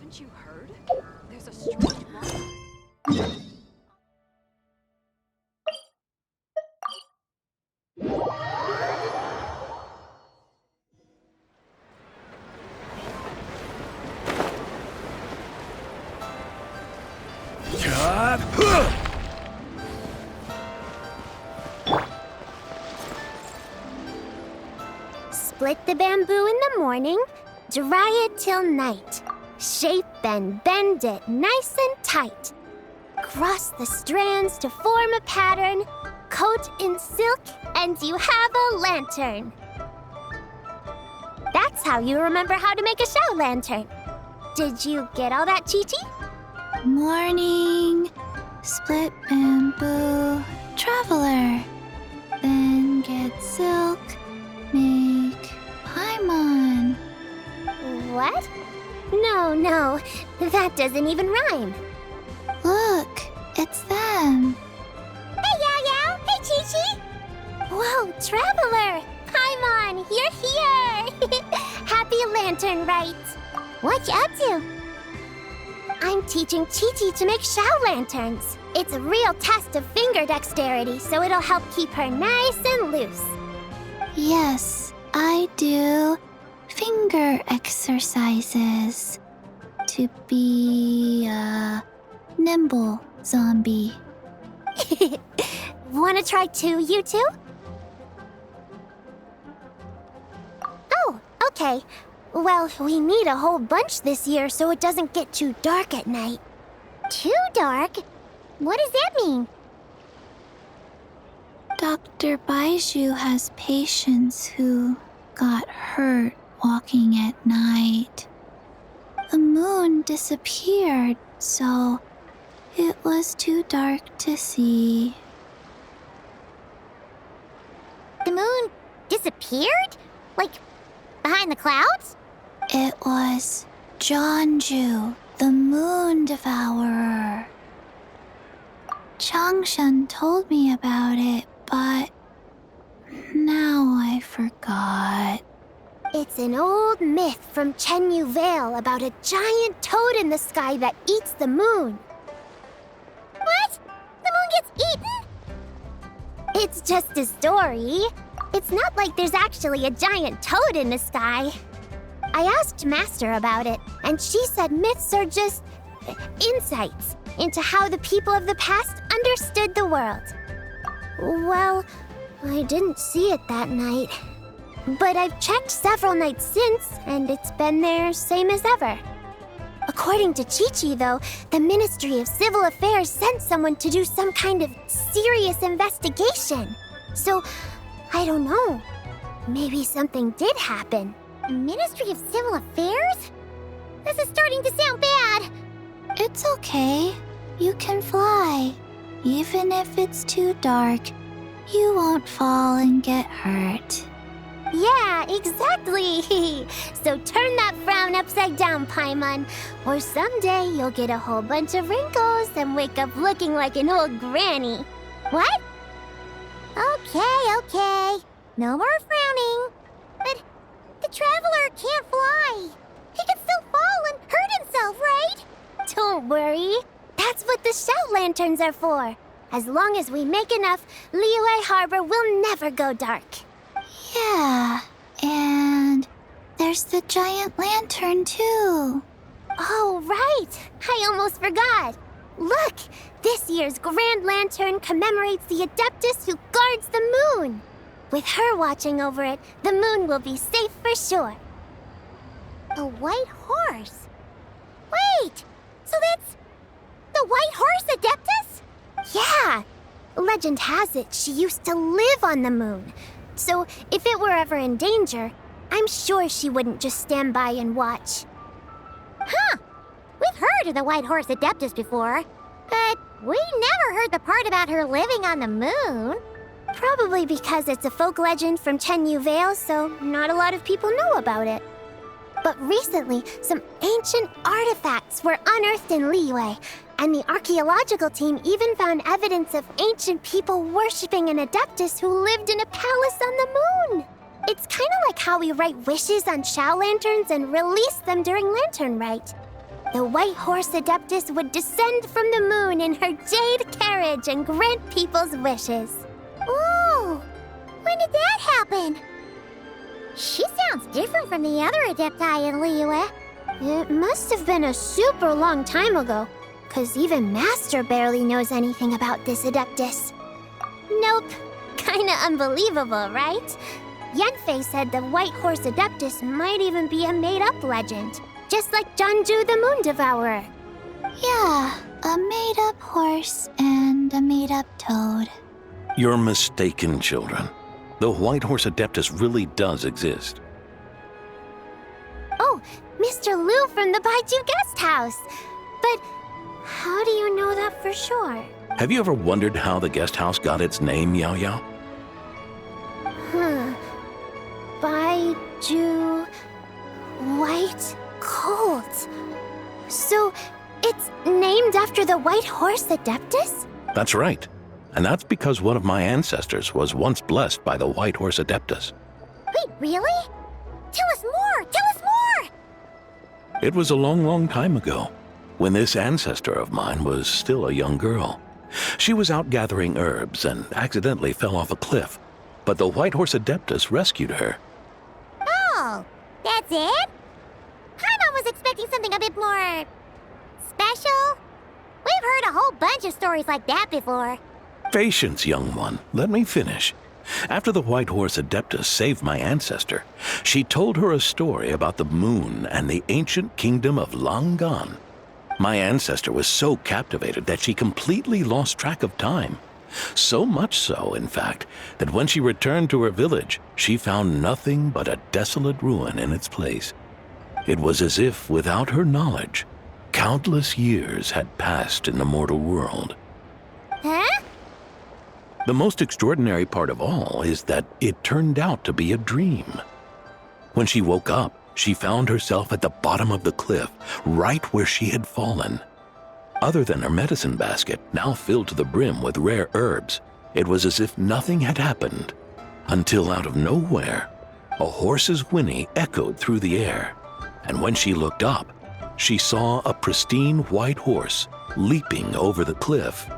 Haven't you heard? There's a strange water. Split the bamboo in the morning, dry it till night. Shape and bend it nice and tight. Cross the strands to form a pattern, coat in silk, and you have a lantern. That's how you remember how to make a show lantern. Did you get all that, Chi-Chi? Morning, split bamboo, traveler. Then get silk, make paimon. What? No, that doesn't even rhyme. Look, it's them. Hey, Yao Yao! Hey, Chi-Chi! Whoa, Traveler! Paimon, you're here! Happy Lantern Rite! What you up to? I'm teaching Chi-Chi to make Shao lanterns. It's a real test of finger dexterity, so it'll help keep her nice and loose. Yes, I do finger exercises to be a nimble zombie. Wanna try too, you two? Oh, okay. Well, we need a whole bunch this year so it doesn't get too dark at night. Too dark? What does that mean? Dr. Baiju has patients who got hurt walking at night. The moon disappeared, so it was too dark to see. The moon disappeared? Like, behind the clouds? It was Jeonju, the moon devourer. Changshan told me about it, but now I forgot. It's an old myth from Chenyu Vale about a giant toad in the sky that eats the moon. What? The moon gets eaten? It's just a story. It's not like there's actually a giant toad in the sky. I asked Master about it, and she said myths are just insights into how the people of the past understood the world. Well, I didn't see it that night. But I've checked several nights since, and it's been there same as ever. According to Chi-Chi, though, the Ministry of Civil Affairs sent someone to do some kind of serious investigation. So, I don't know. Maybe something did happen. Ministry of Civil Affairs? This is starting to sound bad. It's okay. You can fly. Even if it's too dark, you won't fall and get hurt. Yeah, exactly. So turn that frown upside down, Paimon, or someday you'll get a whole bunch of wrinkles and wake up looking like an old granny. What? Okay. No more frowning. But the Traveler can't fly. He can still fall and hurt himself, right? Don't worry. That's what the shout lanterns are for. As long as we make enough, Liyue Harbor will never go dark. Yeah, and there's the giant lantern too. Oh, right! I almost forgot. Look, this year's Grand Lantern commemorates the Adeptus who guards the moon. With her watching over it, the moon will be safe for sure. A white horse? Wait! So that's the white horse Adeptus? Yeah! Legend has it she used to live on the moon. So if it were ever in danger, I'm sure she wouldn't just stand by and watch. Huh! We've heard of the White Horse Adeptus before, but we never heard the part about her living on the moon. Probably because it's a folk legend from Chenyu Vale, so not a lot of people know about it. But recently, some ancient artifacts were unearthed in Liyue, and the archaeological team even found evidence of ancient people worshipping an Adeptus who lived in a palace on the moon. It's kind of like how we write wishes on Shao lanterns and release them during Lantern Rite. the White Horse Adeptus would descend from the moon in her jade carriage and grant people's wishes. Ooh! When did that happen? She sounds different from the other Adepti in Liyue. It must have been a super long time ago, 'cause even Master barely knows anything about this Adeptus. Nope. Kinda unbelievable, right? Yanfei said the White Horse Adeptus might even be a made-up legend, just like Janju the Moon Devourer. Yeah, a made-up horse and a made-up toad. You're mistaken, children. The White Horse Adeptus really does exist. Oh, Mr. Liu from the Baiju Guest House. But how do you know that for sure? Have you ever wondered how the guest house got its name, Yao Yao? Baiju... White Colt. So, it's named after the White Horse Adeptus? That's right. And that's because one of my ancestors was once blessed by the White Horse Adeptus. Wait, really? Tell us more! Tell us more! It was a long, long time ago, when this ancestor of mine was still a young girl. She was out gathering herbs and accidentally fell off a cliff, but the White Horse Adeptus rescued her. Oh, that's it? Paimon was expecting something a bit more... special? We've heard a whole bunch of stories like that before. Patience, young one. Let me finish. After the White Horse Adeptus saved my ancestor, she told her a story about the moon and the ancient kingdom of Langan. My ancestor was so captivated that she completely lost track of time. So much so, in fact, that when she returned to her village, she found nothing but a desolate ruin in its place. It was as if, without her knowledge, countless years had passed in the mortal world. Huh? The most extraordinary part of all is that it turned out to be a dream. When she woke up, she found herself at the bottom of the cliff, right where she had fallen. Other than her medicine basket, now filled to the brim with rare herbs, it was as if nothing had happened. Until out of nowhere, a horse's whinny echoed through the air. And when she looked up, she saw a pristine white horse leaping over the cliff.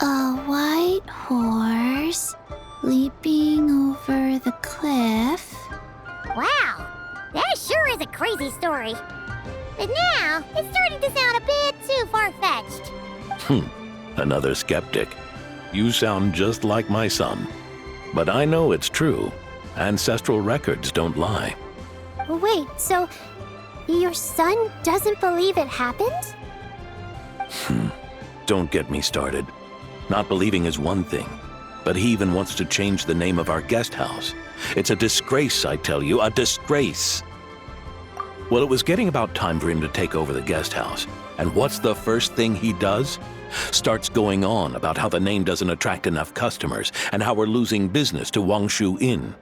A white horse leaping over the cliff. Wow, that sure is a crazy story. But now, it's starting to sound a bit too far-fetched. Another skeptic. You sound just like my son. But I know it's true. Ancestral records don't lie. Wait, so your son doesn't believe it happened? Don't get me started. Not believing is one thing, but he even wants to change the name of our guest house. It's a disgrace, I tell you, a disgrace. Well, it was getting about time for him to take over the guest house. And what's the first thing he does? Starts going on about how the name doesn't attract enough customers and how we're losing business to Wangshu Inn.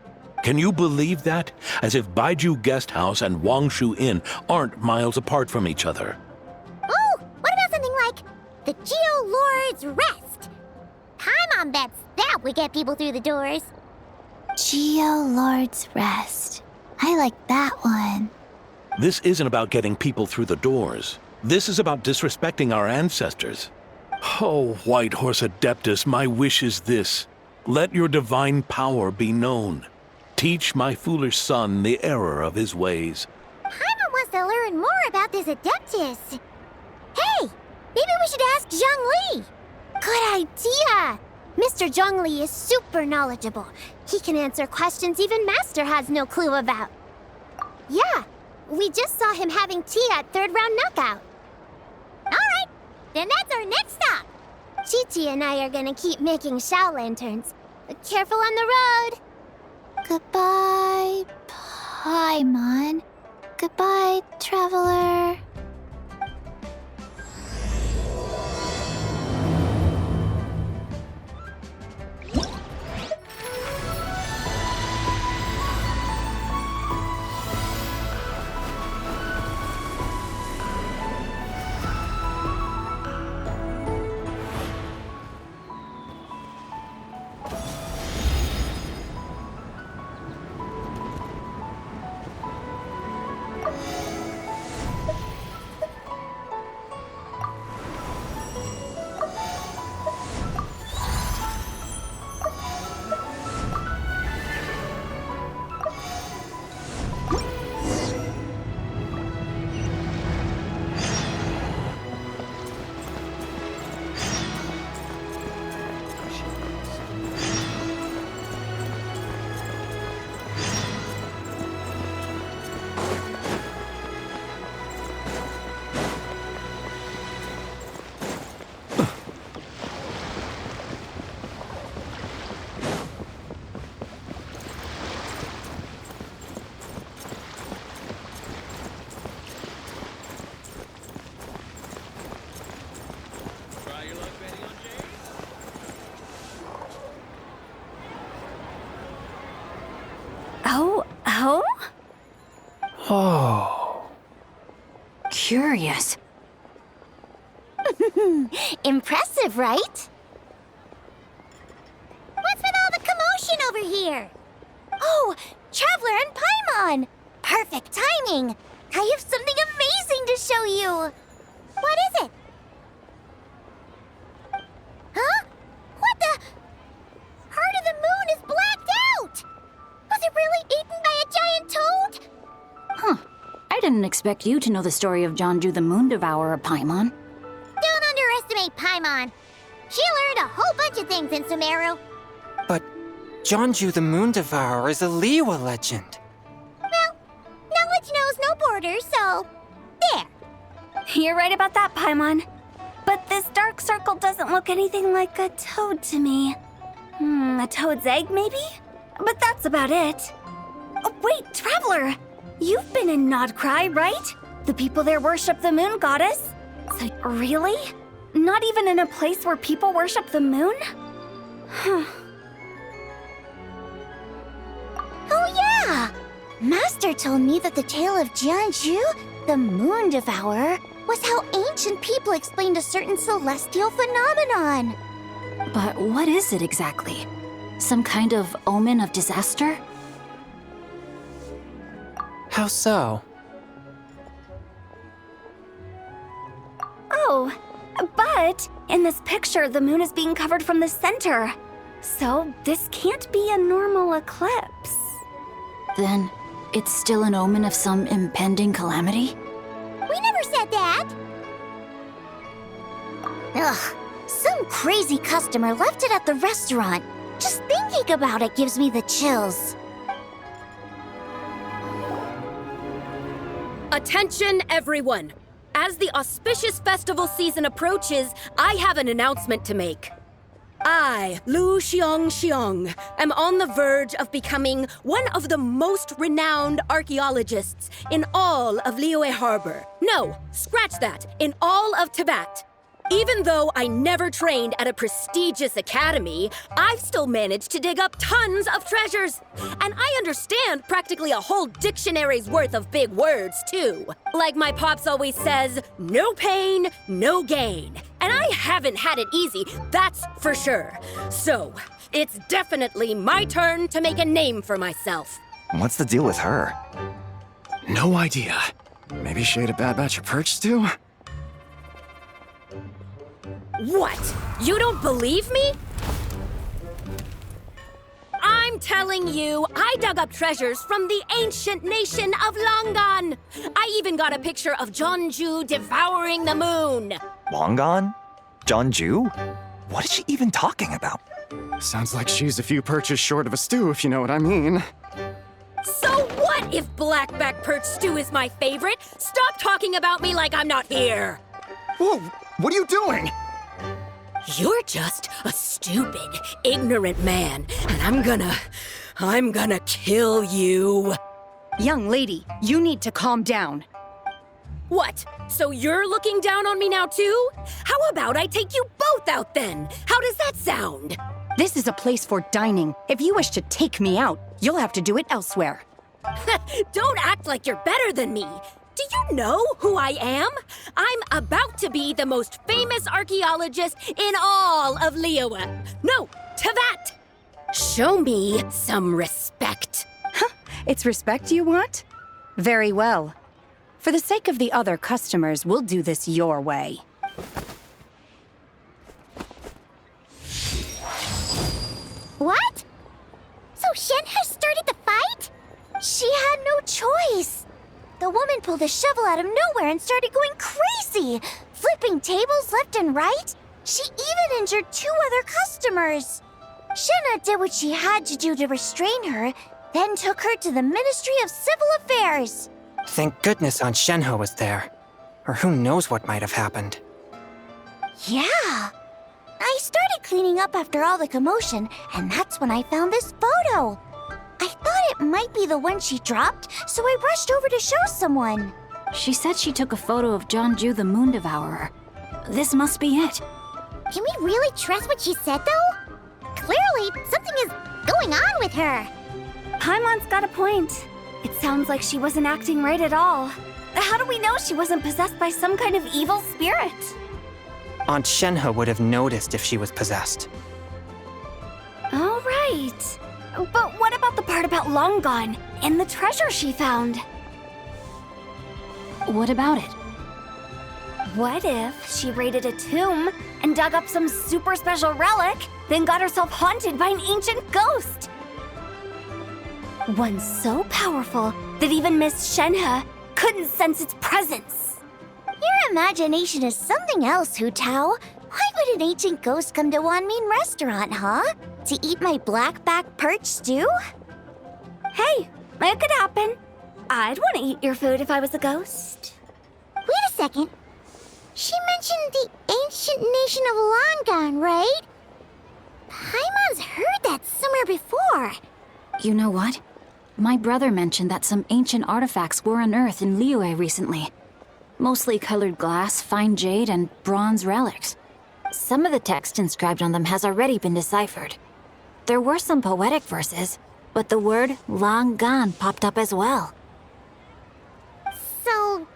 Can you believe that? As if Baiju Guest House and Wangshu Inn aren't miles apart from each other. Oh, what about something like the Geo Lord's Rest? Paimon bets that would get people through the doors. Geo Lord's Rest. I like that one. This isn't about getting people through the doors. This is about disrespecting our ancestors. Oh, White Horse Adeptus, my wish is this. Let your divine power be known. Teach my foolish son the error of his ways. Paimon wants to learn more about this Adeptus. Hey, maybe we should ask Zhang Li. Good idea. Mr. Zhang Li is super knowledgeable. He can answer questions even Master has no clue about. Yeah, we just saw him having tea at third round knockout. All right, then that's our next stop. Chi-Chi and I are gonna keep making Shao lanterns. Careful on the road. Goodbye, Paimon. Goodbye, traveler. curious. Impressive, right? What's with all the commotion over here? Oh, Traveler and Paimon! Perfect timing! I have something amazing to show you! What is it? Huh? What the? Heart of the Moon is blacked out! Was it really eaten by a giant toad? Huh. I didn't expect you to know the story of Jonju the Moon Devourer, Paimon. Don't underestimate Paimon. She learned a whole bunch of things in Sumeru. But Jonju the Moon Devourer is a Liyue legend. Well, knowledge knows no borders, so there. You're right about that, Paimon. But this dark circle doesn't look anything like a toad to me. A toad's egg, maybe? But that's about it. Oh, wait, Traveler! You've been in Nodcry, right? The people there worship the moon goddess. So, really? Not even in a place where people worship the moon? Huh. Oh yeah! Master told me that the tale of Jianzhu, the Moon Devourer, was how ancient people explained a certain celestial phenomenon. But what is it exactly? Some kind of omen of disaster? How so? Oh, but in this picture, the moon is being covered from the center. So this can't be a normal eclipse. Then it's still an omen of some impending calamity? We never said that! Ugh, some crazy customer left it at the restaurant. Just thinking about it gives me the chills. Attention, everyone! As the auspicious festival season approaches, I have an announcement to make. I, Lu Xiong, am on the verge of becoming one of the most renowned archaeologists in all of Liyue Harbor. No, scratch that, in all of Tibet. Even though I never trained at a prestigious academy, I've still managed to dig up tons of treasures. And I understand practically a whole dictionary's worth of big words, too. Like my pops always says, no pain, no gain. And I haven't had it easy, that's for sure. So, it's definitely my turn to make a name for myself. What's the deal with her? No idea. Maybe she ate a bad batch of perch stew? What? You don't believe me? I'm telling you, I dug up treasures from the ancient nation of Longan. I even got a picture of Jonju devouring the moon. Longan? Jonju? What is she even talking about? Sounds like she's a few perches short of a stew, if you know what I mean. So what if blackback perch stew is my favorite? Stop talking about me like I'm not here. Whoa, what are you doing? You're just a stupid, ignorant man, and I'm gonna kill you. Young lady, you need to calm down. What? So you're looking down on me now too? How about I take you both out then? How does that sound? This is a place for dining. If you wish to take me out, you'll have to do it elsewhere. Don't act like you're better than me. Do you know who I am? I'm about to be the most famous archaeologist in all of Liyue. No, Tibet. Show me some respect. It's respect you want? Very well. For the sake of the other customers, we'll do this your way. What? So Shen has started the fight? She had no choice. The woman pulled a shovel out of nowhere and started going crazy, flipping tables left and right. She even injured 2 other customers. Shenna did what she had to do to restrain her, then took her to the Ministry of Civil Affairs. Thank goodness Aunt Shenhe was there. Or who knows what might have happened. Yeah. I started cleaning up after all the commotion, and that's when I found this photo. I thought it might be the one she dropped, so I rushed over to show someone. She said she took a photo of Jonju the Moon Devourer. This must be it. Can we really trust what she said, though? Clearly, something is going on with her. Paimon's got a point. It sounds like she wasn't acting right at all. how do we know she wasn't possessed by some kind of evil spirit? Aunt Shenhe would have noticed if she was possessed. All right. But what about the part about Long Gone and the treasure she found? What about it? What if she raided a tomb and dug up some super special relic, then got herself haunted by an ancient ghost? One so powerful that even Miss Shenhe couldn't sense its presence. Your imagination is something else, Hu Tao. Why would an ancient ghost come to Wanmin restaurant, huh? To eat my blackback perch stew? Hey, it could happen. I'd want to eat your food if I was a ghost. Wait a second. She mentioned the ancient nation of Longon, right? Paimon's heard that somewhere before. You know what? My brother mentioned that some ancient artifacts were unearthed in Liyue recently. Mostly colored glass, fine jade, and bronze relics. Some of the text inscribed on them has already been deciphered. There were some poetic verses, but the word long gone popped up as well. So,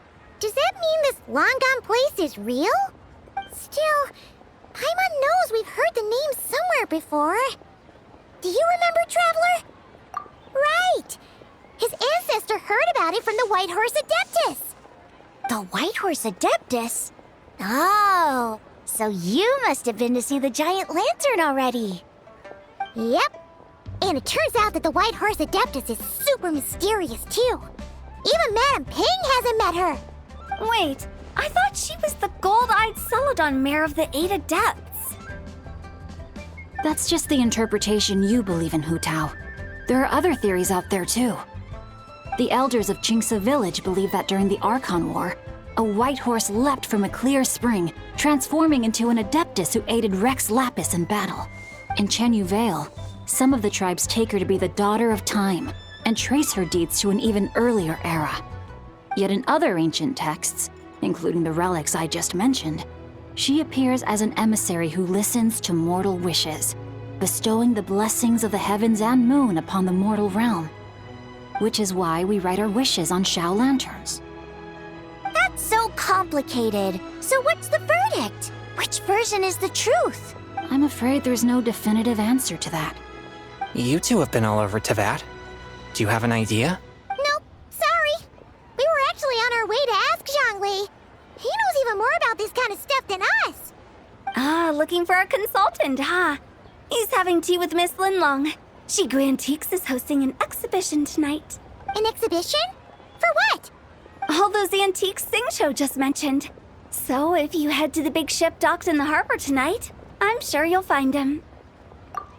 does that mean this Longon place is real? Still, Paimon knows we've heard the name somewhere before. Do you remember, Traveler? Right! His ancestor heard about it from the White Horse Adeptus. The White Horse Adeptus? Oh, so you must have been to see the giant lantern already. Yep. And it turns out that the White Horse Adeptus is super mysterious, too. Even Madame Ping hasn't met her. Wait, I thought she was the gold-eyed Celadon mare of the 8 Adepts. That's just the interpretation you believe in, Hu Tao. There are other theories out there too. The elders of Qingce village believe that during the Archon War, a white horse leapt from a clear spring, transforming into an Adeptus who aided Rex Lapis in battle. In Chenyu Vale, some of the tribes take her to be the daughter of time and trace her deeds to an even earlier era. Yet in other ancient texts, including the relics I just mentioned, she appears as an emissary who listens to mortal wishes, bestowing the blessings of the heavens and moon upon the mortal realm. Which is why we write our wishes on Shao lanterns. That's so complicated. So what's the verdict? Which version is the truth? I'm afraid there's no definitive answer to that. You two have been all over Tevat. Do you have an idea? Nope, sorry. We were actually on our way to ask Zhongli. He knows even more about this kind of stuff than us. Ah, looking for a consultant, huh? He's having tea with Miss Linlong. Shigu Antiques is hosting an exhibition tonight. An exhibition? For what? All those antiques Sing Show just mentioned. So if you head to the big ship docked in the harbor tonight, I'm sure you'll find him.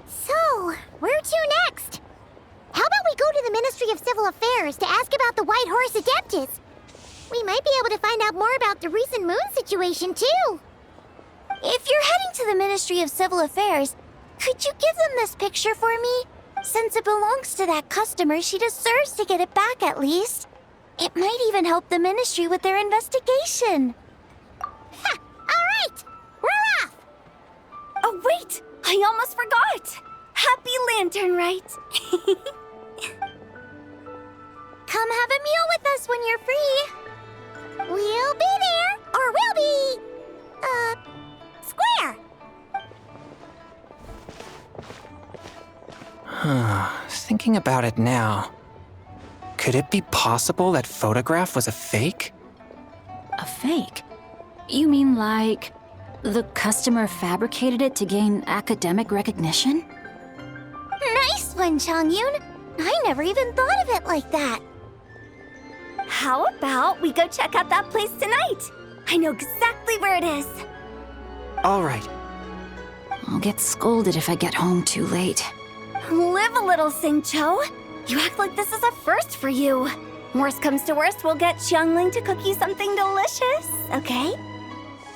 So, where to next? How about we go to the Ministry of Civil Affairs to ask about the White Horse Adeptus? We might be able to find out more about the recent moon situation, too. If you're heading to the Ministry of Civil Affairs, could you give them this picture for me? Since it belongs to that customer, she deserves to get it back at least. It might even help the Ministry with their investigation. Ha! All right! We're off! Oh, wait! I almost forgot! Happy Lantern, right? Come have a meal with us when you're free. We'll be there, or we'll be... square. Thinking about it now, could it be possible that photograph was a fake? A fake? You mean like the customer fabricated it to gain academic recognition? Nice one, Changyun. I never even thought of it like that. How about we go check out that place tonight? I know exactly where it is. All right. I'll get scolded if I get home too late. Live a little, Sing-Cho. You act like this is a first for you. Worst comes to worst, we'll get Xiangling to cook you something delicious, okay?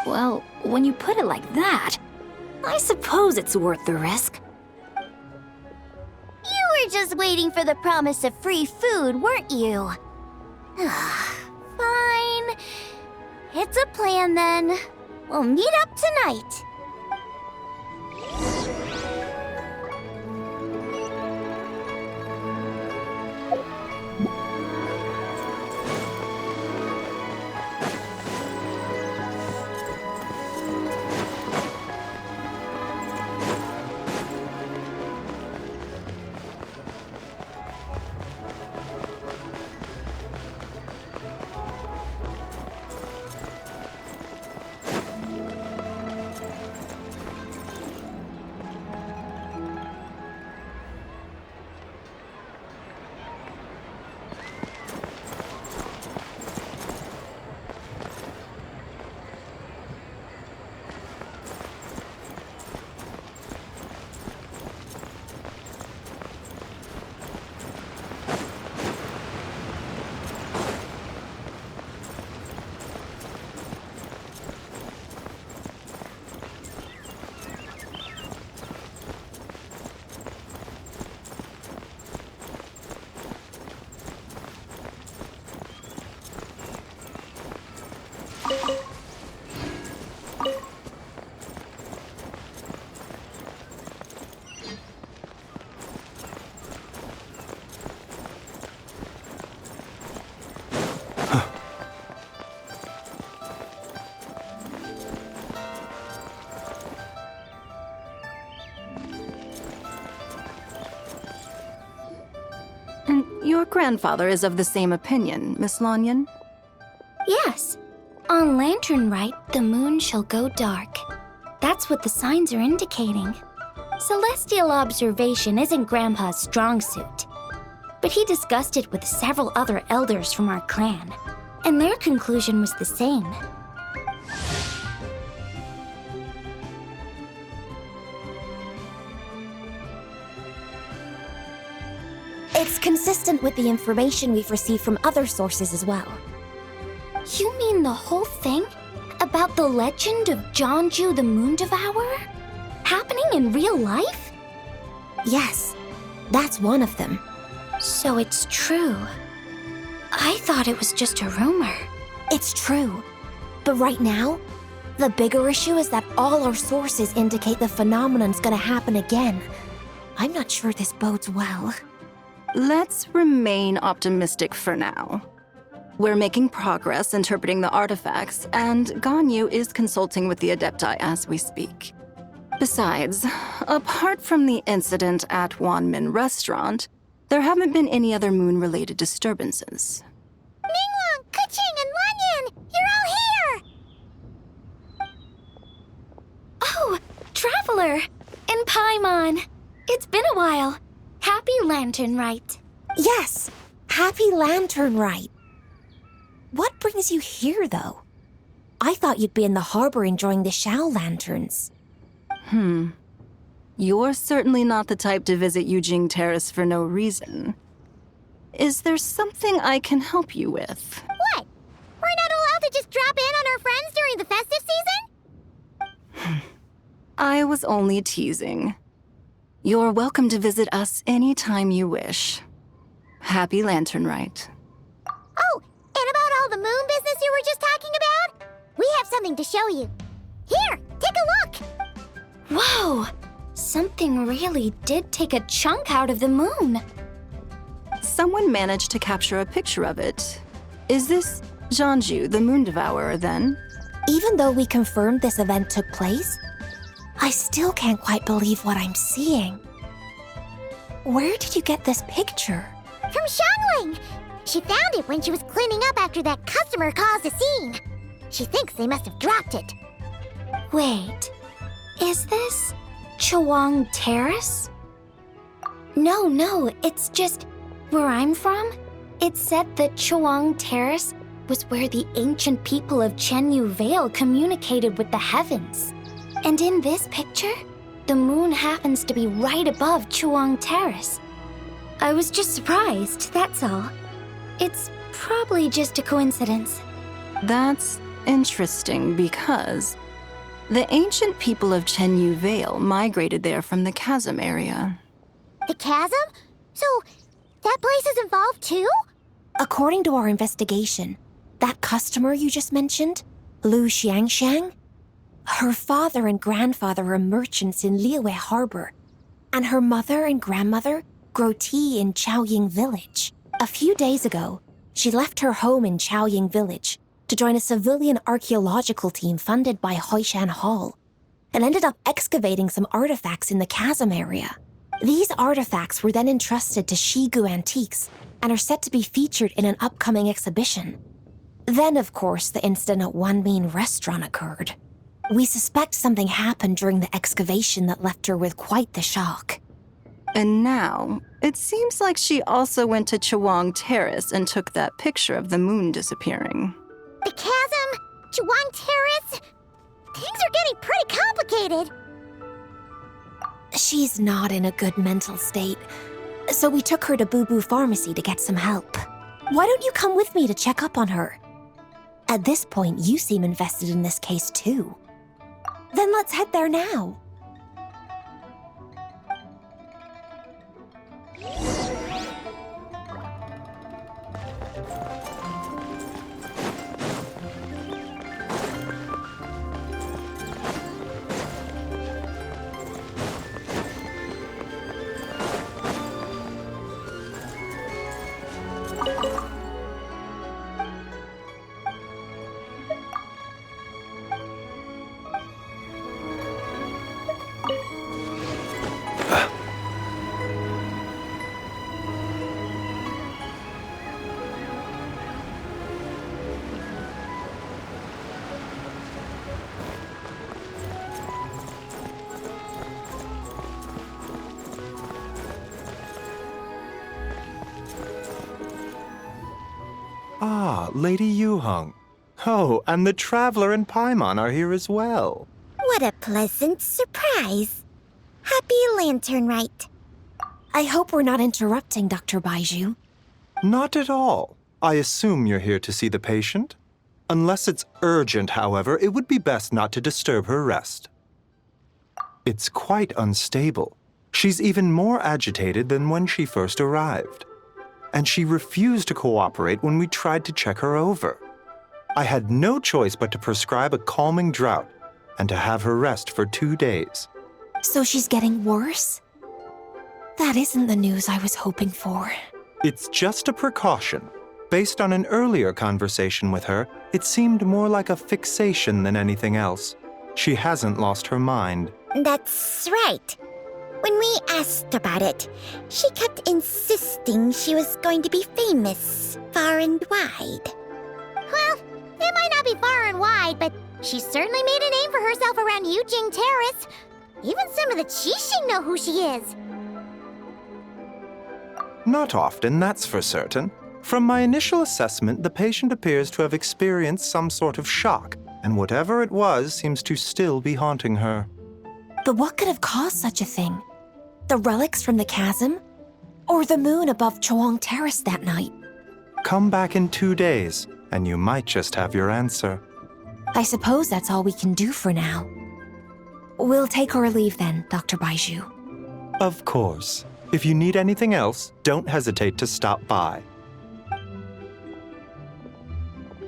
Well, when you put it like that, I suppose it's worth the risk. You were just waiting for the promise of free food, weren't you? Fine. It's a plan then. We'll meet up tonight. grandfather is of the same opinion, Miss Lanyon. Yes. On Lantern Rite, the moon shall go dark. That's what the signs are indicating. Celestial observation isn't Grandpa's strong suit. But he discussed it with several other elders from our clan, and their conclusion was the same. It's consistent with the information we've received from other sources as well. You mean the whole thing? About the legend of Jeonju the Moon Devourer? Happening in real life? Yes, that's one of them. So it's true. I thought it was just a rumor. It's true. But right now, the bigger issue is that all our sources indicate the phenomenon's gonna happen again. I'm not sure this bodes well. Let's remain optimistic for now. We're making progress interpreting the artifacts, and Ganyu is consulting with the Adepti as we speak. Besides, apart from the incident at Wanmin Restaurant, there haven't been any other moon-related disturbances. Ningguang, Keqing, and Lanyan! You're all here! Oh, Traveler! And Paimon! It's been a while. Happy Lantern Rite. Yes, happy Lantern Rite. What brings you here, though? I thought you'd be in the harbor enjoying the Shao lanterns. You're certainly not the type to visit Yujing Terrace for no reason. Is there something I can help you with? What? We're not allowed to just drop in on our friends during the festive season? I was only teasing. You're welcome to visit us anytime you wish. Happy Lantern Rite. Oh, and about all the moon business you were just talking about? We have something to show you. Here, take a look! Whoa! Something really did take a chunk out of the moon. Someone managed to capture a picture of it. Is this Jeonju, the Moon Devourer, then? Even though we confirmed this event took place, I still can't quite believe what I'm seeing. Where did you get this picture? From Xiangling! She found it when she was cleaning up after that customer caused a scene. She thinks they must have dropped it. Wait, is this Chawang Terrace? No, it's just where I'm from. It said that Chawang Terrace was where the ancient people of Chenyu Vale communicated with the heavens. And in this picture, the moon happens to be right above Chawang Terrace. I was just surprised, that's all. It's probably just a coincidence. That's interesting because the ancient people of Chenyu Vale migrated there from the chasm area. The chasm? So, that place is involved too? According to our investigation, that customer you just mentioned, Lu Xiangxiang, her father and grandfather are merchants in Liyue Harbor, and her mother and grandmother grow tea in Chaoying Village. A few days ago, she left her home in Chaoying Village to join a civilian archaeological team funded by Hoishan Hall, and ended up excavating some artifacts in the chasm area. These artifacts were then entrusted to Shigu Antiques and are set to be featured in an upcoming exhibition. Then, of course, the incident at Wanmin Restaurant occurred. We suspect something happened during the excavation that left her with quite the shock. And now, it seems like she also went to Chawang Terrace and took that picture of the moon disappearing. The chasm? Chawang Terrace? Things are getting pretty complicated. She's not in a good mental state, so we took her to Boo Boo Pharmacy to get some help. Why don't you come with me to check up on her? At this point, you seem invested in this case too. Then let's head there now. Lady Yuheng. Oh, and the Traveler and Paimon are here as well. What a pleasant surprise. Happy Lantern Rite. I hope we're not interrupting, Dr. Baiju. Not at all. I assume you're here to see the patient? Unless it's urgent, however, it would be best not to disturb her rest. It's quite unstable. She's even more agitated than when she first arrived. And she refused to cooperate when we tried to check her over. I had no choice but to prescribe a calming draught and to have her rest for 2 days. So she's getting worse? That isn't the news I was hoping for. It's just a precaution. Based on an earlier conversation with her, it seemed more like a fixation than anything else. She hasn't lost her mind. That's right. When we asked about it, she kept insisting she was going to be famous far and wide. Well, it might not be far and wide, but she certainly made a name for herself around Yujing Terrace. Even some of the Qixing know who she is. Not often, that's for certain. From my initial assessment, the patient appears to have experienced some sort of shock, and whatever it was seems to still be haunting her. But what could have caused such a thing? The relics from the chasm? Or the moon above Chuang Terrace that night? Come back in 2 days, and you might just have your answer. I suppose that's all we can do for now. We'll take our leave then, Dr. Baiju. Of course. If you need anything else, don't hesitate to stop by.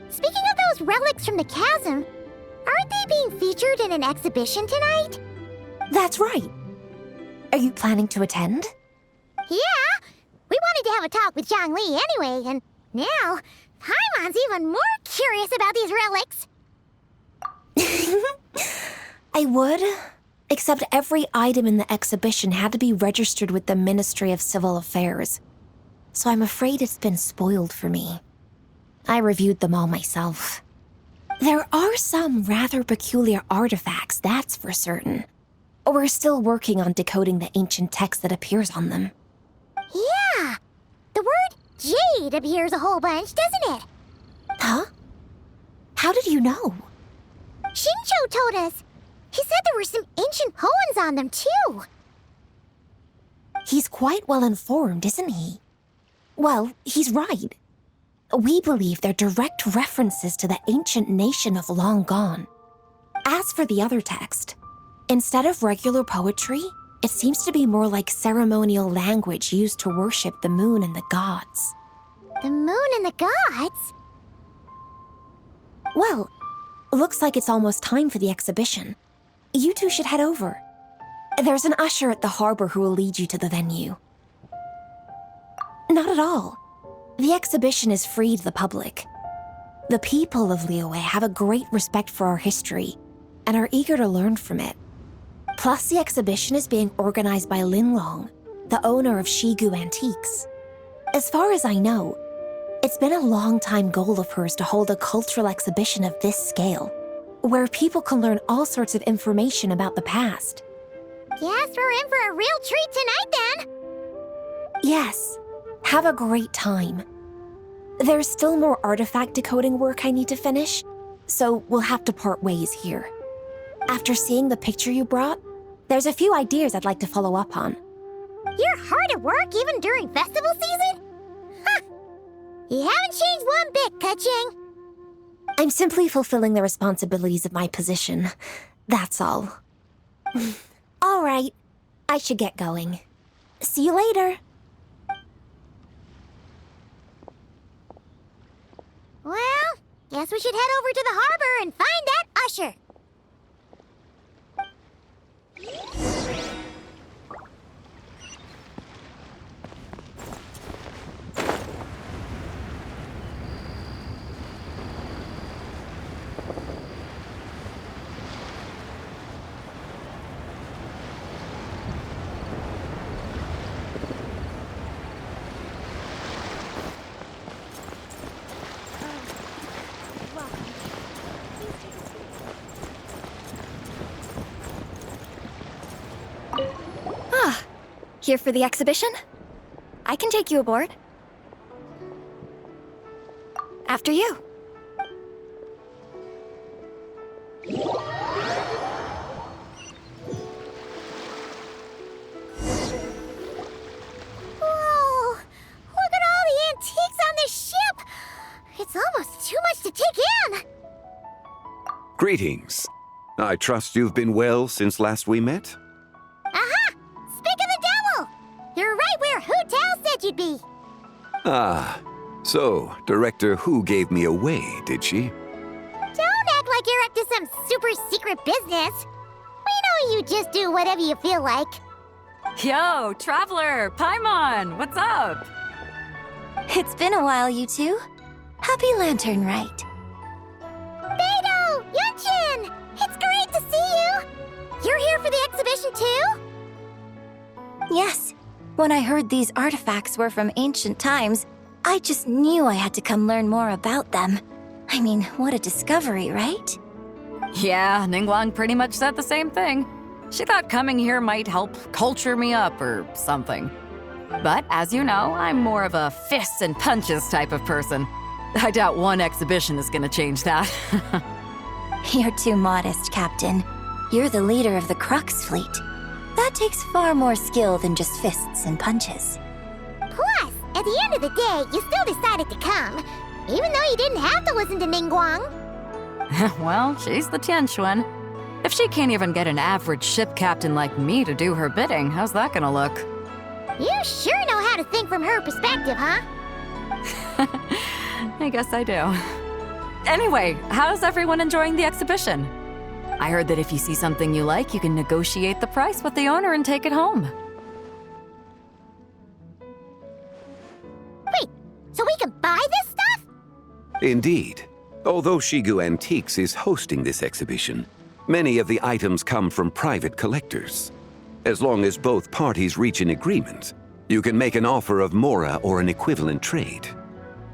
Speaking of those relics from the chasm, aren't they being featured in an exhibition tonight? That's right. Are you planning to attend? Yeah! We wanted to have a talk with Zhangli anyway, and now Paimon's even more curious about these relics. I would, except every item in the exhibition had to be registered with the Ministry of Civil Affairs. So I'm afraid it's been spoiled for me. I reviewed them all myself. There are some rather peculiar artifacts, that's for certain. We're still working on decoding the ancient text that appears on them. Yeah! The word jade appears a whole bunch, doesn't it? Huh? How did you know? Shincho told us. He said there were some ancient poems on them, too. He's quite well informed, isn't he? Well, he's right. We believe they're direct references to the ancient nation of long gone. As for the other text, instead of regular poetry, it seems to be more like ceremonial language used to worship the moon and the gods. The moon and the gods? Well, looks like it's almost time for the exhibition. You two should head over. There's an usher at the harbor who will lead you to the venue. Not at all. The exhibition is free to the public. The people of Liyue have a great respect for our history and are eager to learn from it. Plus, the exhibition is being organized by Linlong, the owner of Shigu Antiques. As far as I know, it's been a long-time goal of hers to hold a cultural exhibition of this scale, where people can learn all sorts of information about the past. Guess we're in for a real treat tonight, then. Yes, have a great time. There's still more artifact decoding work I need to finish, so we'll have to part ways here. After seeing the picture you brought, there's a few ideas I'd like to follow up on. You're hard at work even during festival season? Ha! You haven't changed one bit, Keqing. I'm simply fulfilling the responsibilities of my position. That's all. All right, I should get going. See you later. Well, guess we should head over to the harbor and find that usher. Here for the exhibition? I can take you aboard. After you. Whoa! Look at all the antiques on this ship! It's almost too much to take in! Greetings. I trust you've been well since last we met? Aha! Speak of the devil! You're right where Hu Tao said you'd be! Ah, so Director Hu gave me away, did she? Don't act like you're up to some super secret business! We know you just do whatever you feel like. Yo, Traveler! Paimon! What's up? It's been a while, you two. Happy Lantern Rite. Beidou! Yunshin! It's great to see you! You're here for the exhibition too? Yes. When I heard these artifacts were from ancient times, I just knew I had to come learn more about them. I mean, what a discovery, right? Yeah, Ningguang pretty much said the same thing. She thought coming here might help culture me up or something. But as you know, I'm more of a fists and punches type of person. I doubt one exhibition is gonna change that. You're too modest, Captain. You're the leader of the Crux fleet. That takes far more skill than just fists and punches. Plus, at the end of the day, you still decided to come, even though you didn't have to listen to Ningguang. Well, she's the Tianquan. If she can't even get an average ship captain like me to do her bidding, how's that gonna look? You sure know how to think from her perspective, huh? I guess I do. Anyway, how's everyone enjoying the exhibition? I heard that if you see something you like, you can negotiate the price with the owner and take it home. Wait, so we can buy this stuff? Indeed. Although Shigu Antiques is hosting this exhibition, many of the items come from private collectors. As long as both parties reach an agreement, you can make an offer of mora or an equivalent trade.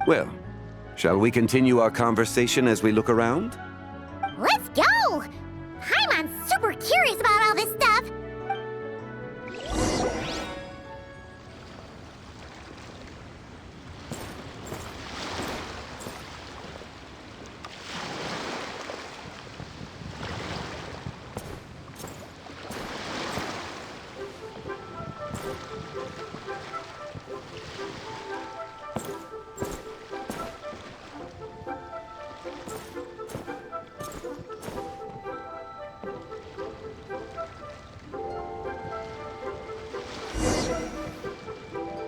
Well, shall we continue our conversation as we look around? Let's go! Paimon's super curious about all this stuff.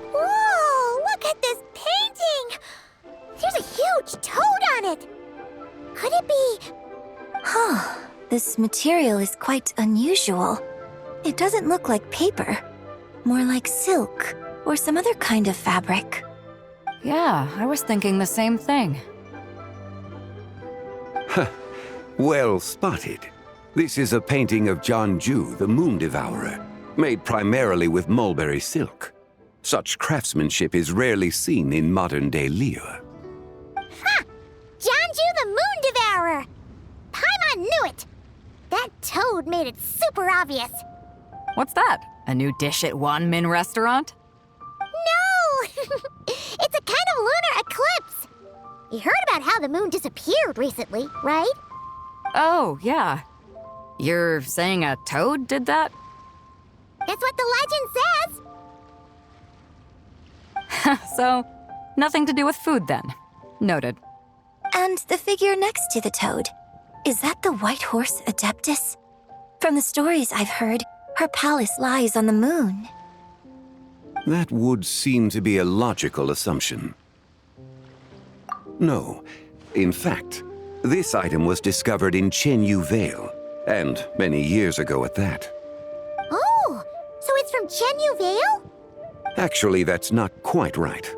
Whoa, look at this painting! There's a huge toad on it! Could it be... Huh. This material is quite unusual. It doesn't look like paper. More like silk, or some other kind of fabric. Yeah, I was thinking the same thing. Well spotted. This is a painting of Jianju, the Moon Devourer, made primarily with mulberry silk. Such craftsmanship is rarely seen in modern-day Liyue. Ha! Jianju the Moon Devourer! Paimon knew it! That toad made it super obvious. What's that? A new dish at Wanmin restaurant? No! It's a kind of lunar eclipse. You heard about how the moon disappeared recently, right? Oh, yeah. You're saying a toad did that? That's what the legend says. So, nothing to do with food then. Noted. And the figure next to the toad. Is that the White Horse Adeptus? From the stories I've heard, her palace lies on the moon. That would seem to be a logical assumption. No. In fact, this item was discovered in Chenyu Vale, and many years ago at that. Oh, so it's from Chenyu Vale? Actually, that's not quite right.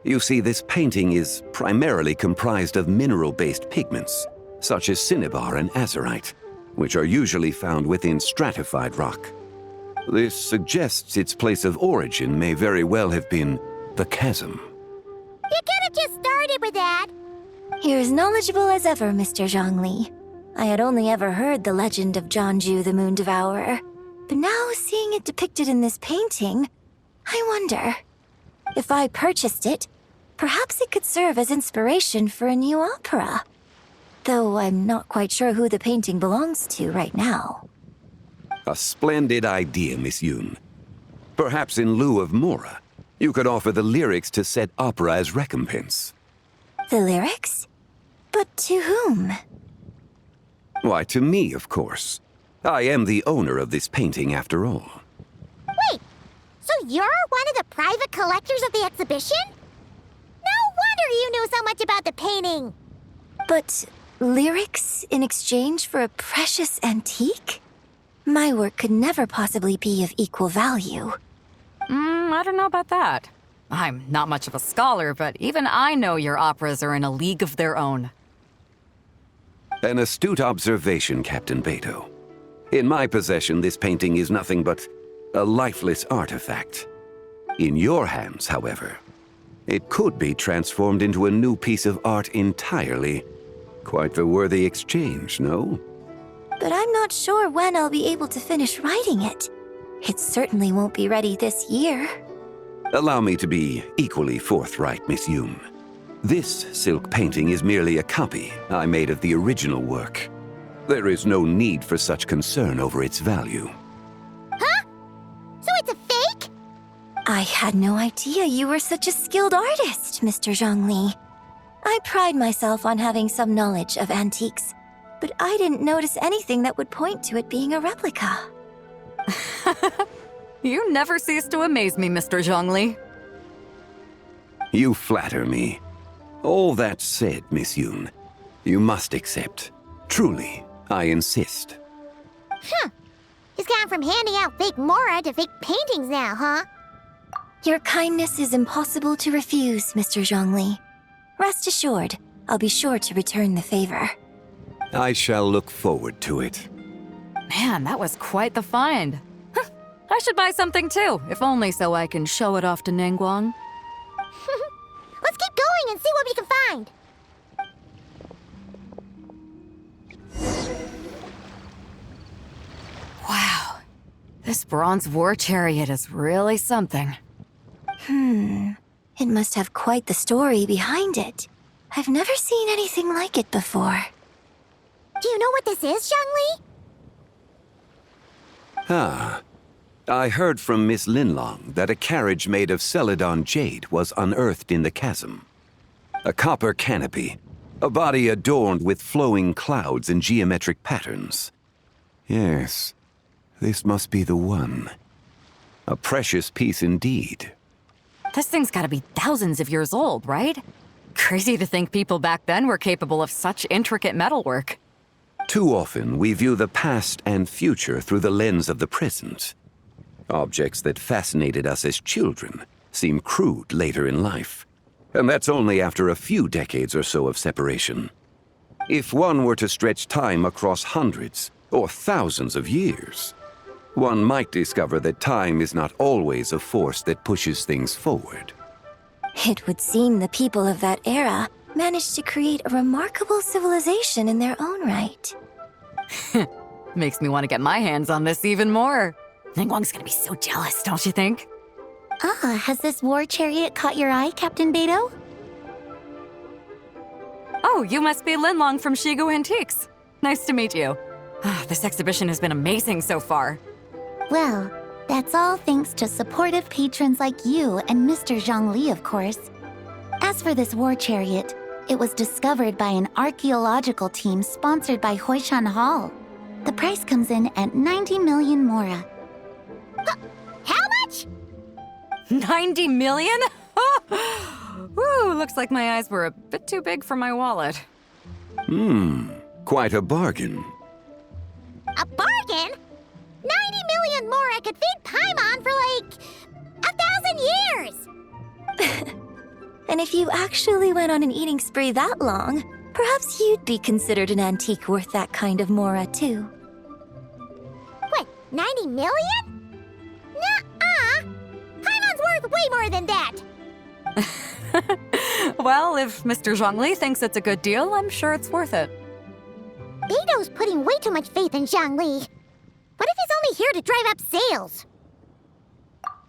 You see, this painting is primarily comprised of mineral-based pigments, such as cinnabar and azurite, which are usually found within stratified rock. This suggests its place of origin may very well have been the chasm. You could have just started with that. You're as knowledgeable as ever, Mr. Zhongli. I had only ever heard the legend of Jianju the Moon Devourer, but now seeing it depicted in this painting, I wonder, if I purchased it, Perhaps it could serve as inspiration for a new opera. Though I'm not quite sure who the painting belongs to right now. A splendid idea, Miss Yoon. Perhaps in lieu of Mora, you could offer the lyrics to said opera as recompense. The lyrics? But to whom? Why, to me, of course. I am the owner of this painting, after all. Wait, so you're one of the private collectors of the exhibition? No wonder you knew so much about the painting. But lyrics in exchange for a precious antique? My work could never possibly be of equal value. I don't know about that. I'm not much of a scholar, but even I know your operas are in a league of their own. An astute observation, Captain Beto. In my possession, this painting is nothing but a lifeless artifact. In your hands, however, it could be transformed into a new piece of art entirely. Quite the worthy exchange, no? But I'm not sure when I'll be able to finish writing it. It certainly won't be ready this year. Allow me to be equally forthright, Miss Yoon. This silk painting is merely a copy I made of the original work. There is no need for such concern over its value. Huh? So it's a fake? I had no idea you were such a skilled artist, Mr. Zhongli. I pride myself on having some knowledge of antiques, but I didn't notice anything that would point to it being a replica. You never cease to amaze me, Mr. Zhongli. You flatter me. All that said, Miss Yoon, you must accept. Truly, I insist. Huh. He's gone from handing out fake Mora to fake paintings now, huh? Your kindness is impossible to refuse, Mr. Zhongli. Rest assured, I'll be sure to return the favor. I shall look forward to it. Man, that was quite the find. I should buy something too, if only so I can show it off to Ningguang. Let's keep going and see what we can find. Wow, this bronze war chariot is really something. It must have quite the story behind it. I've never seen anything like it before. Do you know what this is, Zhongli? Ah. I heard from Miss Linlong that a carriage made of Celadon jade was unearthed in the chasm. A copper canopy, a body adorned with flowing clouds and geometric patterns. Yes, this must be the one. A precious piece indeed. This thing's gotta be thousands of years old, right? Crazy to think people back then were capable of such intricate metalwork. Too often, we view the past and future through the lens of the present. Objects that fascinated us as children seem crude later in life. And that's only after a few decades or so of separation. If one were to stretch time across hundreds or thousands of years, one might discover that time is not always a force that pushes things forward. It would seem the people of that era managed to create a remarkable civilization in their own right. Makes me want to get my hands on this even more. Ningguang's gonna be so jealous, don't you think? Has this war chariot caught your eye, Captain Beto? Oh, you must be Linlong from Shigu Antiques. Nice to meet you. This exhibition has been amazing so far. Well, that's all thanks to supportive patrons like you and Mr. Zhongli, of course. As for this war chariot, it was discovered by an archaeological team sponsored by Hoishan Hall. The price comes in at 90 million Mora. How much? 90 million? Woo, looks like my eyes were a bit too big for my wallet. Quite a bargain. A bargain? 90 million Mora could feed Paimon for like 1,000 years! And if you actually went on an eating spree that long, perhaps you'd be considered an antique worth that kind of Mora too. What, 90 million? Nuh-uh! Paimon's worth way more than that! Well, if Mr. Zhongli thinks it's a good deal, I'm sure it's worth it. Beto's putting way too much faith in Zhongli. What if he's only here to drive up sales?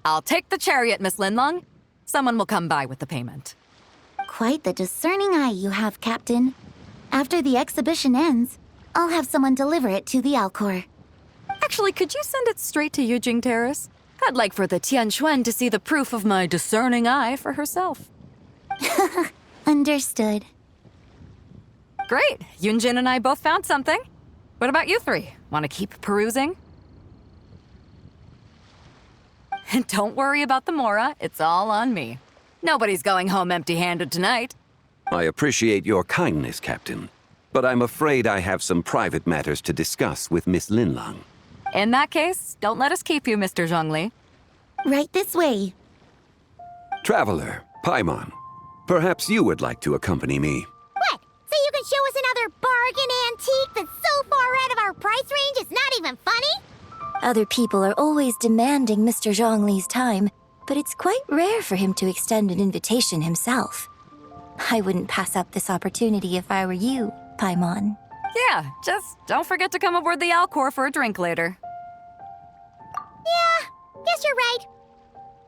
I'll take the chariot, Miss Linlong. Someone will come by with the payment. Quite the discerning eye you have, Captain. After the exhibition ends, I'll have someone deliver it to the Alcor. Actually, could you send it straight to Yujing Terrace? I'd like for the Tianquan to see the proof of my discerning eye for herself. Understood. Great. Yunjin and I both found something. What about you three? Want to keep perusing? And don't worry about the Mora. It's all on me. Nobody's going home empty-handed tonight. I appreciate your kindness, Captain, but I'm afraid I have some private matters to discuss with Miss Linlang. In that case, don't let us keep you, Mr. Zhongli. Right this way. Traveler, Paimon, perhaps you would like to accompany me. What? So you can show us another bargain antique that's so far out of our price range it's not even funny? Other people are always demanding Mr. Zhongli's time, but it's quite rare for him to extend an invitation himself. I wouldn't pass up this opportunity if I were you, Paimon. Yeah, just don't forget to come aboard the Alcor for a drink later. Yeah, guess you're right.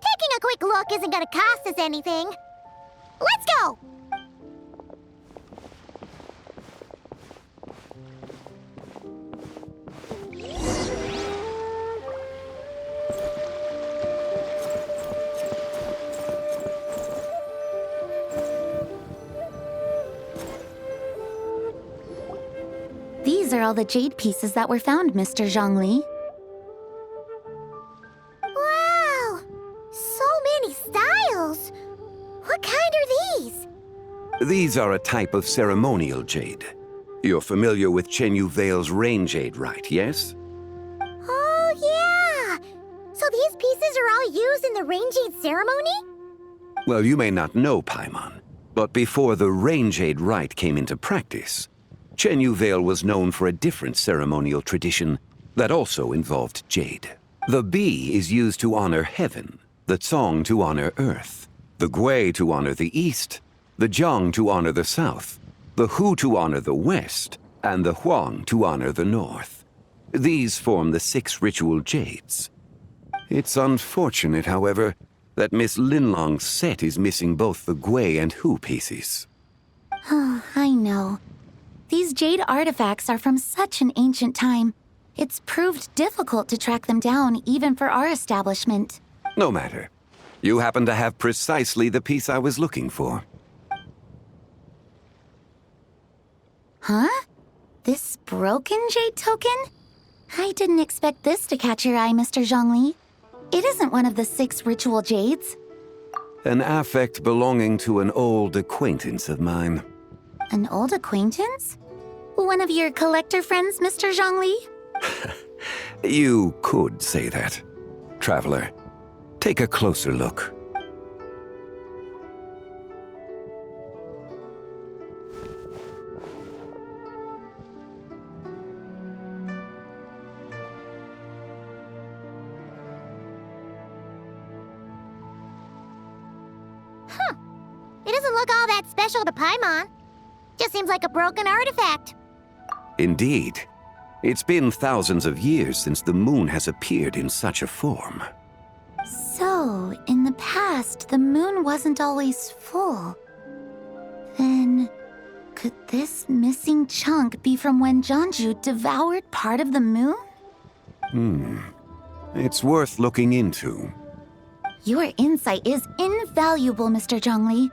Taking a quick look isn't gonna cost us anything. Let's go! These are all the jade pieces that were found, Mr. Zhongli. Wow! So many styles! What kind are these? These are a type of ceremonial jade. You're familiar with Chenyu Vale's rain jade, right, yes? Oh, yeah! So these pieces are all used in the rain jade ceremony? Well, you may not know, Paimon, but before the rain jade rite came into practice, Chenyu Vale was known for a different ceremonial tradition that also involved jade. The Bi is used to honor heaven, the Cong to honor earth, the Gui to honor the east, the Jiang to honor the south, the Hu to honor the west, and the Huang to honor the north. These form the 6 ritual jades. It's unfortunate, however, that Miss Linlong's set is missing both the Gui and Hu pieces. Oh, I know. These jade artifacts are from such an ancient time. It's proved difficult to track them down, even for our establishment. No matter. You happen to have precisely the piece I was looking for. Huh? This broken jade token? I didn't expect this to catch your eye, Mr. Zhongli. It isn't one of the 6 ritual jades. An affect belonging to an old acquaintance of mine. An old acquaintance? One of your collector friends, Mr. Zhongli? You could say that. Traveler, take a closer look. It doesn't look all that special to Paimon. Just seems like a broken artifact. Indeed. It's been thousands of years since the moon has appeared in such a form. So, in the past, the moon wasn't always full. Then, could this missing chunk be from when Jianzhu devoured part of the moon? It's worth looking into. Your insight is invaluable, Mr. Zhongli.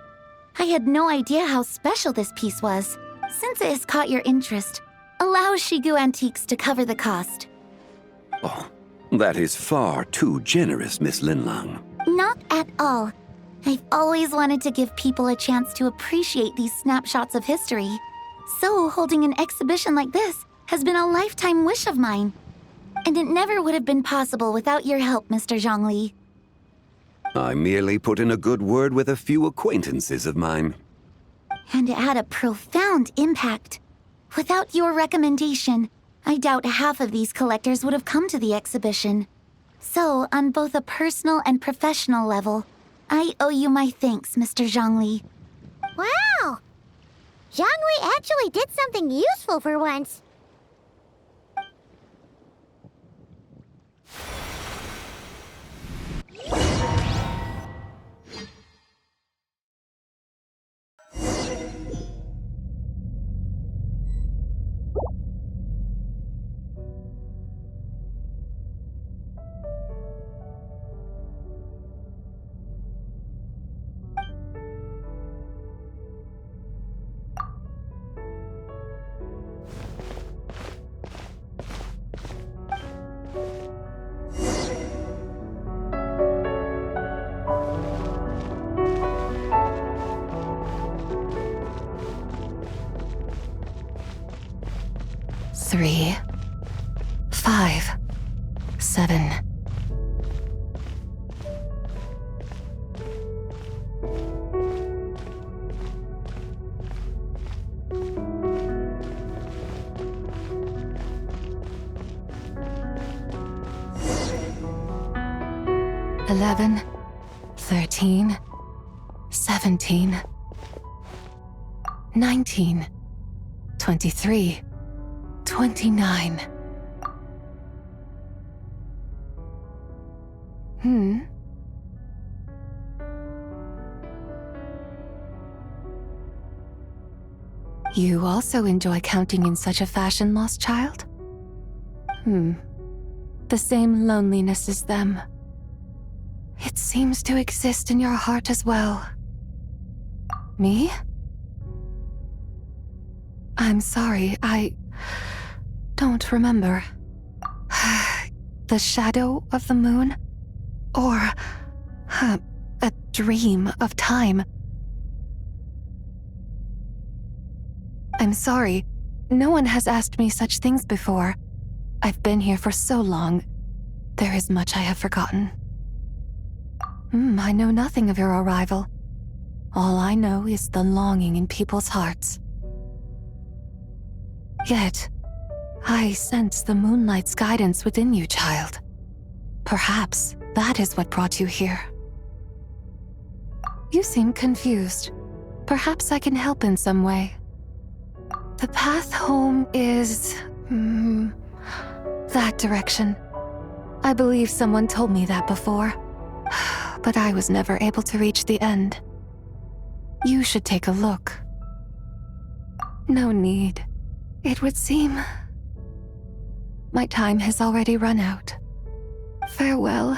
I had no idea how special this piece was. Since it has caught your interest, allow Shigu Antiques to cover the cost. Oh, that is far too generous, Miss Linlang. Not at all. I've always wanted to give people a chance to appreciate these snapshots of history. So holding an exhibition like this has been a lifetime wish of mine. And it never would have been possible without your help, Mr. Zhongli. I merely put in a good word with a few acquaintances of mine. And it had a profound impact. Without your recommendation, I doubt half of these collectors would have come to the exhibition. So, on both a personal and professional level, I owe you my thanks, Mr. Zhongli. Wow! Zhongli actually did something useful for once. 3, 5, 7. Eleven, 13, 17, 19, 23, 29. You also enjoy counting in such a fashion, lost child? The same loneliness as them. It seems to exist in your heart as well. Me? I'm sorry, I don't remember. The shadow of the moon? Or a dream of time? I'm sorry. No one has asked me such things before. I've been here for so long. There is much I have forgotten. I know nothing of your arrival. All I know is the longing in people's hearts. Yet, I sense the moonlight's guidance within you, child. Perhaps that is what brought you here. You seem confused. Perhaps I can help in some way. The path home is... that direction. I believe someone told me that before, but I was never able to reach the end. You should take a look. No need. It would seem... my time has already run out. Farewell.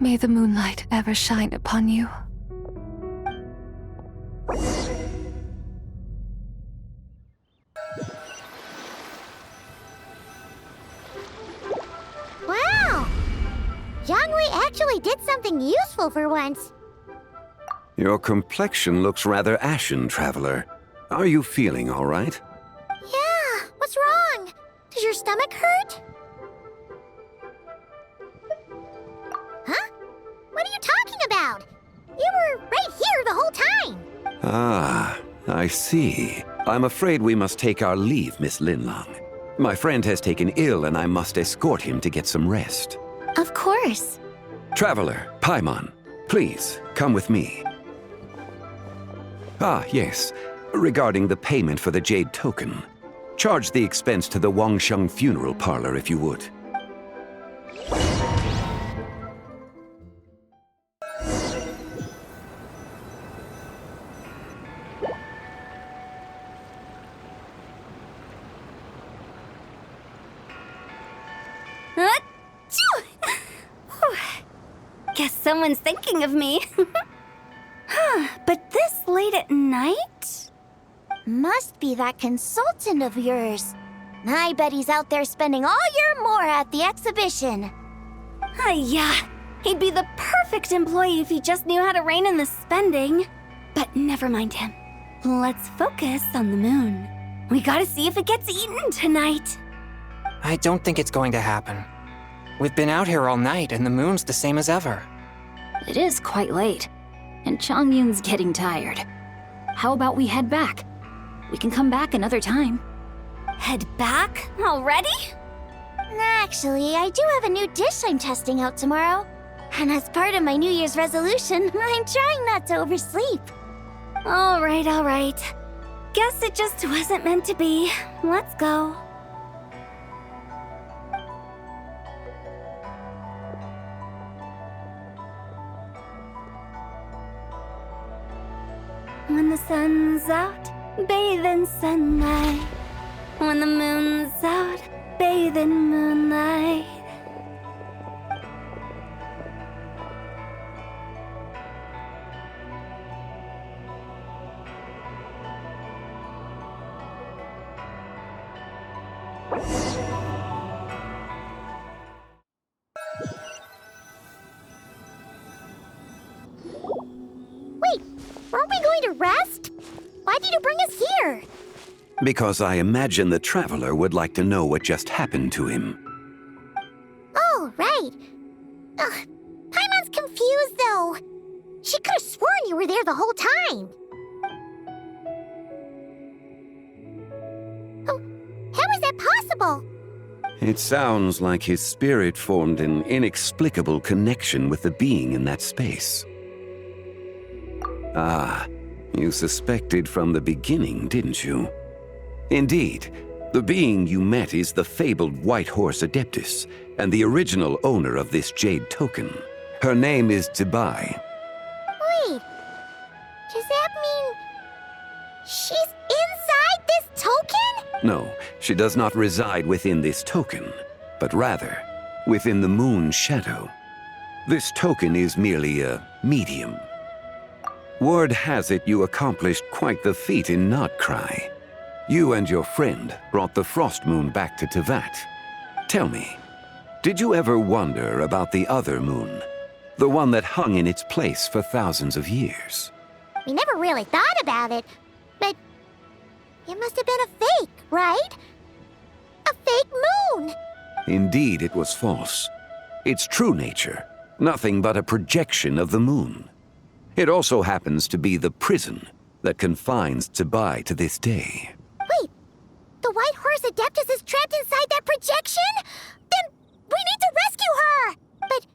May the moonlight ever shine upon you. Wow! Zhongli actually did something useful for once. Your complexion looks rather ashen, Traveler. Are you feeling all right? Yeah, what's wrong? Does your stomach hurt? Huh? What are you talking about? You were right here the whole time. Ah, I see. I'm afraid we must take our leave, Miss Linlang. My friend has taken ill and I must escort him to get some rest. Of course. Traveler, Paimon, please, come with me. Ah, yes. Regarding the payment for the jade token. Charge the expense to the Wangsheng funeral parlor if you would. Guess someone's thinking of me. But this late at night? Must be that consultant of yours. I bet he's out there spending all year more at the exhibition. Yeah, he'd be the perfect employee if he just knew how to rein in the spending. But never mind him. Let's focus on the moon. We gotta see if it gets eaten tonight. I don't think it's going to happen. We've been out here all night and the moon's the same as ever. It is quite late, and Chongyun's getting tired. How about we head back? We can come back another time. Head back? Already? Actually, I do have a new dish I'm testing out tomorrow. And as part of my New Year's resolution, I'm trying not to oversleep. All right. Guess it just wasn't meant to be. Let's go. When the sun's out, bathe in sunlight. When the moon's out, bathe in moonlight. Wait, weren't we going to rest? Why did you bring us here? Because I imagine the traveler would like to know what just happened to him. Oh, right. Ugh, Paimon's confused, though. She could have sworn you were there the whole time. Oh, how is that possible? It sounds like his spirit formed an inexplicable connection with the being in that space. Ah, you suspected from the beginning, didn't you? Indeed, the being you met is the fabled White Horse Adeptus, and the original owner of this jade token. Her name is Tibai. Wait, does that mean she's inside this token? No, she does not reside within this token, but rather within the moon's shadow. This token is merely a medium. Word has it you accomplished quite the feat in Notcry. You and your friend brought the Frost Moon back to Tevat. Tell me, did you ever wonder about the other moon? The one that hung in its place for thousands of years? We never really thought about it, but it must have been a fake, right? A fake moon! Indeed, it was false. Its true nature, nothing but a projection of the moon. It also happens to be the prison that confines Tibai to this day. Wait, the White Horse Adeptus is trapped inside that projection? Then we need to rescue her! But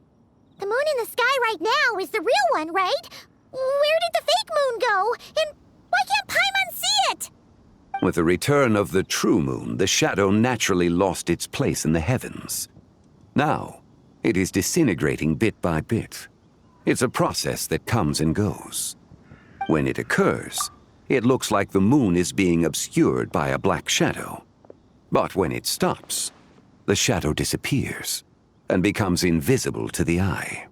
the moon in the sky right now is the real one, right? Where did the fake moon go? And why can't Paimon see it? With the return of the true moon, the shadow naturally lost its place in the heavens. Now, it is disintegrating bit by bit. It's a process that comes and goes. When it occurs, it looks like the moon is being obscured by a black shadow. But when it stops, the shadow disappears and becomes invisible to the eye.